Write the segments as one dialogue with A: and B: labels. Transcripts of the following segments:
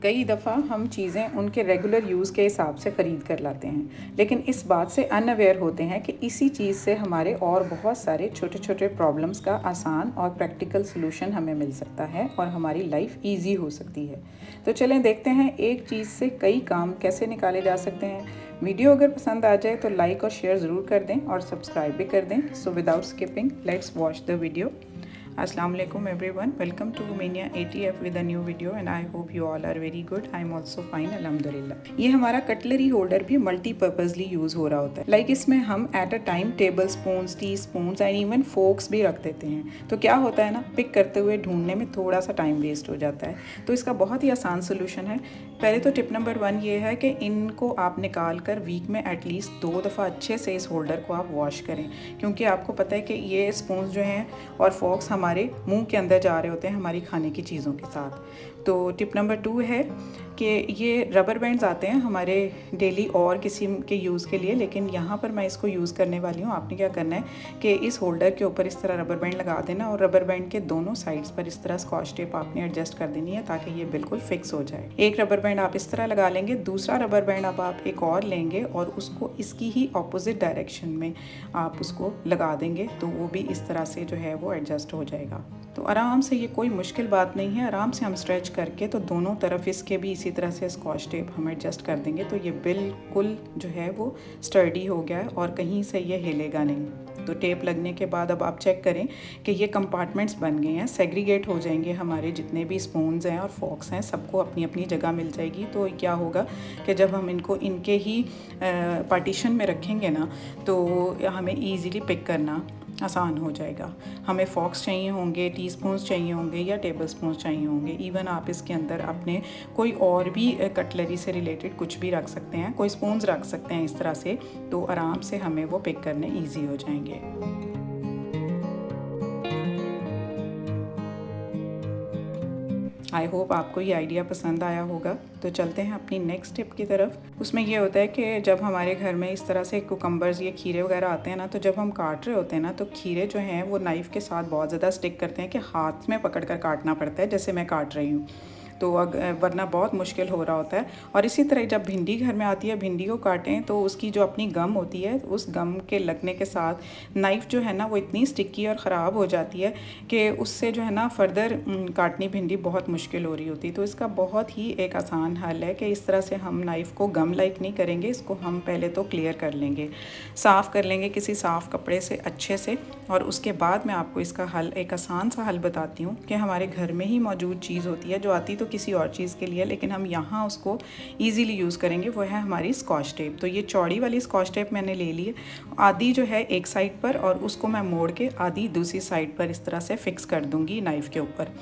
A: कई दफ़ा हम चीज़ें उनके रेगुलर यूज़ के हिसाब से ख़रीद कर लाते हैं, लेकिन इस बात से अनअवेयर होते हैं कि इसी चीज़ से हमारे और बहुत सारे छोटे छोटे प्रॉब्लम्स का आसान और प्रैक्टिकल सलूशन हमें मिल सकता है और हमारी लाइफ ईजी हो सकती है। तो चलें देखते हैं एक चीज़ से कई काम कैसे निकाले जा सकते हैं। वीडियो अगर पसंद आ जाए तो लाइक और शेयर ज़रूर कर दें और सब्सक्राइब भी कर दें। So without skipping let's watch the video. Assalamu alaikum everyone, welcome to Romania ATF with a new video and I hope you all are very good. I am also fine alhamdulillah। ये हमारा cutlery holder भी मल्टीपर्पजली use हो रहा होता है। Like इसमें हम at a time table spoons, tea spoons and even forks भी रख देते हैं। तो क्या होता है ना, पिक करते हुए ढूंढने में थोड़ा सा टाइम वेस्ट हो जाता है। तो इसका बहुत ही आसान सोल्यूशन है। पहले तो टिप नंबर 1 ये है कि इनको आप निकाल कर वीक में एटलीस्ट 2 दफ़ा अच्छे से इस होल्डर को आप वॉश करें, क्योंकि आपको पता है कि ये स्पून्स जो हैं और फोक्स हमारे मुंह के अंदर जा रहे होते हैं हमारी खाने की चीज़ों के साथ। तो टिप नंबर 2 है कि ये रबर बैंड्स आते हैं हमारे डेली और किस्म के यूज़ के लिए, लेकिन यहाँ पर मैं इसको यूज़ करने वाली हूँ। आपने क्या करना है कि इस होल्डर के ऊपर इस तरह रबर बैंड लगा देना और रबर बैंड के दोनों साइड्स पर इस तरह स्कॉच टेप आपने एडजस्ट कर देनी है ताकि ये बिल्कुल फिक्स हो जाए। एक रबर बैंड आप इस तरह लगा लेंगे, दूसरा रबर बैंड अब आप एक और लेंगे और उसको इसकी ही ऑपोजिट डायरेक्शन में आप उसको लगा देंगे, तो वो भी इस तरह से जो है वो एडजस्ट हो जाएगा। तो आराम से, ये कोई मुश्किल बात नहीं है। आराम से हम स्ट्रेच करके तो दोनों तरफ इसके भी इसी तरह से स्कॉच टेप हम एडजस्ट कर देंगे, तो ये बिल्कुल जो है वो स्टर्डी हो गया है और कहीं से ये हिलेगा नहीं। तो टेप लगने के बाद अब आप चेक करें कि ये कंपार्टमेंट्स बन गए हैं, सेग्रीगेट हो जाएंगे हमारे जितने भी स्पून्स हैं और फोक्स हैं, सबको अपनी अपनी जगह मिल जाएगी। तो क्या होगा कि जब हम इनको इनके ही पार्टीशन में रखेंगे ना, तो हमें ईज़िली पिक करना आसान हो जाएगा। हमें फॉक्स चाहिए होंगे, टी स्पून्स चाहिए होंगे या टेबल स्पून्स चाहिए होंगे। इवन आप इसके अंदर अपने कोई और भी कटलरी से रिलेटेड कुछ भी रख सकते हैं, कोई स्पून्स रख सकते हैं इस तरह से, तो आराम से हमें वो पिक करने ईजी हो जाएंगे। आई होप आपको ये आइडिया पसंद आया होगा। तो चलते हैं अपनी नेक्स्ट टिप की तरफ। उसमें ये होता है कि जब हमारे घर में इस तरह से कुकम्बर्स, ये खीरे वगैरह आते हैं ना, तो जब हम काट रहे होते हैं ना, तो खीरे जो हैं वो नाइफ़ के साथ बहुत ज़्यादा स्टिक करते हैं कि हाथ में पकड़ कर काटना पड़ता है, जैसे मैं काट रही हूँ, तो वरना बहुत मुश्किल हो रहा होता है। और इसी तरह जब भिंडी घर में आती है, भिंडी को काटें तो उसकी जो अपनी गम होती है, उस गम के लगने के साथ नाइफ़ जो है ना वो इतनी स्टिकी और ख़राब हो जाती है कि उससे जो है ना फर्दर काटनी भिंडी बहुत मुश्किल हो रही होती है। तो इसका बहुत ही एक आसान हल है कि इस तरह से हम नाइफ़ को गम लाइक नहीं करेंगे, इसको हम पहले तो क्लियर कर लेंगे, साफ़ कर लेंगे किसी साफ़ कपड़े से अच्छे से, और उसके बाद मैं आपको इसका हल, एक आसान सा हल बताती हूँ कि हमारे घर में ही मौजूद चीज़ होती है जो आती तो किसी और चीज़ के लिए, लेकिन हम यहाँ उसको ईज़िली यूज़ करेंगे। वो है हमारी स्कॉच टेप। तो ये चौड़ी वाली स्कॉच टेप मैंने ले ली है, आधी जो है एक साइड पर और उसको मैं मोड़ के आधी दूसरी साइड पर इस तरह से फिक्स कर दूँगी नाइफ़ के ऊपर,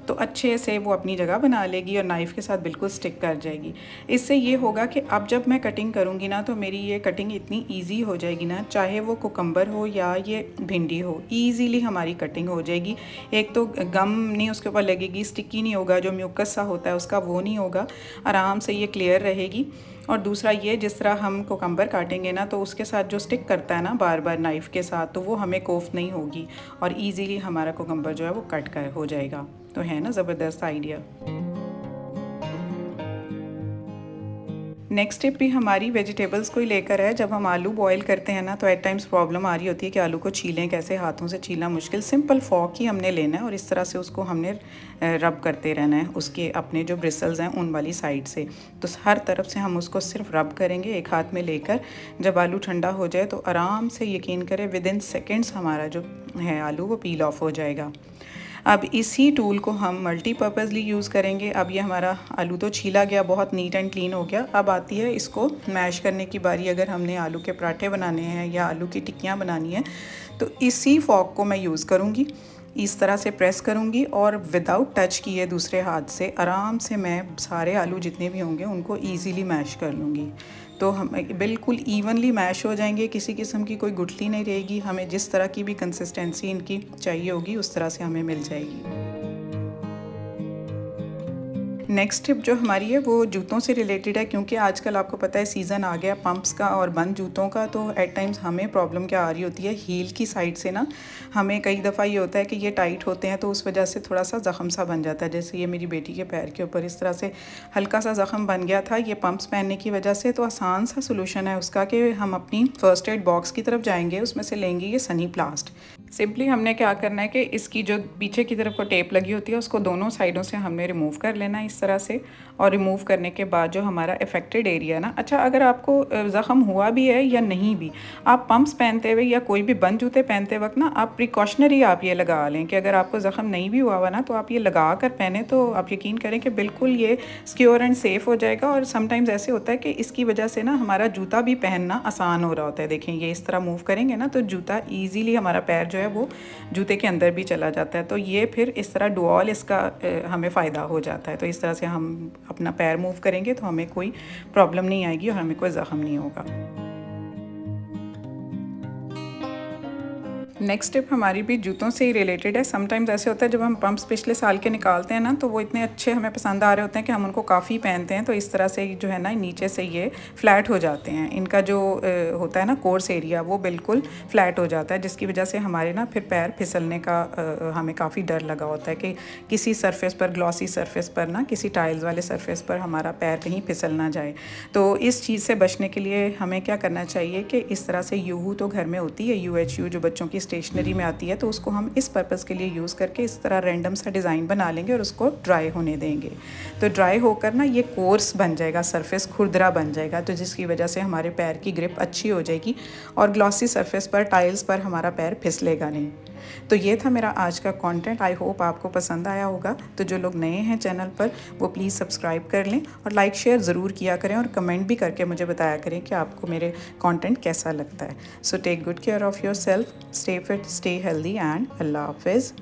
A: तो अच्छे से वो अपनी जगह बना लेगी और नाइफ़ के साथ बिल्कुल स्टिक कर जाएगी। इससे ये होगा कि अब जब मैं कटिंग करूँगी ना, तो मेरी ये कटिंग इतनी इजी हो जाएगी ना, चाहे वो कुकम्बर हो या ये भिंडी हो, ईज़िली हमारी कटिंग हो जाएगी। एक तो गम नहीं उसके ऊपर लगेगी, स्टिकी नहीं होगा, जो म्यूकस सा होता है उसका वो नहीं होगा, आराम से ये क्लियर रहेगी। और दूसरा ये, जिस तरह हम कुकम्बर काटेंगे ना, तो उसके साथ जो स्टिक करता है ना बार बार नाइफ़ के साथ, तो वो हमें कोफ नहीं होगी और ईज़िली हमारा कुकम्बर जो है वो कट कर हो जाएगा। तो है ना ज़बरदस्त आइडिया। नेक्स्ट टिप भी हमारी वेजिटेबल्स को ही लेकर है। जब हम आलू बॉईल करते हैं ना, तो एट टाइम्स प्रॉब्लम आ रही होती है कि आलू को छीलें कैसे, हाथों से छीलना मुश्किल। सिंपल फॉक ही हमने लेना है और इस तरह से उसको हमने रब करते रहना है उसके अपने जो ब्रिसल्स हैं उन वाली साइड से। तो हर तरफ से हम उसको सिर्फ रब करेंगे एक हाथ में लेकर। जब आलू ठंडा हो जाए तो आराम से, यकीन करें, विदिन सेकेंड्स हमारा जो है आलू वो पील ऑफ हो जाएगा। अब इसी टूल को हम मल्टीपर्पज़ली यूज़ करेंगे। अब ये हमारा आलू तो छीला गया, बहुत नीट एंड क्लीन हो गया। अब आती है इसको मैश करने की बारी। अगर हमने आलू के पराठे बनाने हैं या आलू की टिक्कियाँ बनानी है, तो इसी फॉक को मैं यूज़ करूँगी। इस तरह से प्रेस करूँगी और विदाउट टच किए दूसरे हाथ से आराम से मैं सारे आलू जितने भी होंगे उनको ईज़िली मैश कर लूँगी। तो हम बिल्कुल इवनली मैश हो जाएंगे, किसी किस्म की कोई गुठली नहीं रहेगी। हमें जिस तरह की भी कंसिस्टेंसी इनकी चाहिए होगी उस तरह से हमें मिल जाएगी। नेक्स्ट टिप जो हमारी है वो जूतों से रिलेटेड है, क्योंकि आजकल आपको पता है सीज़न आ गया पंप्स का और बंद जूतों का। तो एट टाइम्स हमें प्रॉब्लम क्या आ रही होती है, हील की साइड से ना हमें कई दफ़ा ये होता है कि ये टाइट होते हैं तो उस वजह से थोड़ा सा ज़ख़म सा बन जाता है। जैसे ये मेरी बेटी के पैर के ऊपर इस तरह से हल्का सा ज़ख़म बन गया था ये पंप्स पहनने की वजह से। तो आसान सा सोल्यूशन है उसका कि हम अपनी फ़र्स्ट एड बॉक्स की तरफ जाएंगे, उसमें से लेंगे ये सनी प्लास्ट। सिंपली हमने क्या करना है कि इसकी जो पीछे की तरफ को टेप लगी होती है उसको दोनों साइडों से हमने रिमूव कर लेना है इस तरह से। और रिमूव करने के बाद जो हमारा अफेक्टेड एरिया ना, अच्छा अगर आपको ज़ख़म हुआ भी है या नहीं भी, आप पंप्स पहनते हुए या कोई भी बंद जूते पहनते वक्त ना आप प्रिकॉशनरी आप ये लगा लें कि अगर आपको ज़ख़म नहीं भी हुआ ना तो आप ये लगा कर पहने तो आप यकीन करें कि बिल्कुल ये सिक्योर एंड सेफ़ हो जाएगा। और समटाइम्स ऐसे होता है कि इसकी वजह से ना हमारा जूता भी पहनना आसान हो रहा होता है। देखें ये इस तरह मूव करेंगे ना तो जूता ईजीली हमारा पैर जो है वो जूते के अंदर भी चला जाता है। तो ये फिर इस तरह डुअल इसका हमें फ़ायदा हो जाता है। तो इस तरह से हम अपना पैर मूव करेंगे तो हमें कोई प्रॉब्लम नहीं आएगी और हमें कोई ज़ख़म नहीं होगा। नेक्स्ट टिप हमारी भी जूतों से ही रिलेटेड है। समटाइम्स ऐसे होता है जब हम पंप्स पिछले साल के निकालते हैं ना तो वो इतने अच्छे हमें पसंद आ रहे होते हैं कि हम उनको काफ़ी पहनते हैं। तो इस तरह से जो है ना नीचे से ये फ्लैट हो जाते हैं, इनका जो होता है ना कोर्स एरिया वो बिल्कुल फ्लैट हो जाता है, जिसकी वजह से हमारे ना फिर पैर फिसलने का हमें काफ़ी डर लगा होता है कि किसी सरफेस पर, ग्लॉसी सरफेस पर ना, किसी टाइल्स वाले सरफेस पर हमारा पैर कहीं फिसल ना जाए। तो इस चीज़ से बचने के लिए हमें क्या करना चाहिए कि इस तरह से यूहू तो घर में होती है, UHU जो बच्चों की स्टेशनरी में आती है, तो उसको हम इस पर्पज़ के लिए यूज़ करके इस तरह रैंडम सा डिज़ाइन बना लेंगे और उसको ड्राई होने देंगे। तो ड्राई होकर ना ये कोर्स बन जाएगा, सरफेस खुरदरा बन जाएगा, तो जिसकी वजह से हमारे पैर की ग्रिप अच्छी हो जाएगी और ग्लॉसी सरफेस पर, टाइल्स पर हमारा पैर फिसलेगा नहीं। तो ये था मेरा आज का कंटेंट। आई होप आपको पसंद आया होगा। तो जो लोग नए हैं चैनल पर वो प्लीज़ सब्सक्राइब कर लें और लाइक शेयर ज़रूर किया करें और कमेंट भी करके मुझे बताया करें कि आपको मेरे कंटेंट कैसा लगता है। So take good care of yourself, stay fit, stay healthy and अल्लाह हाफिज़।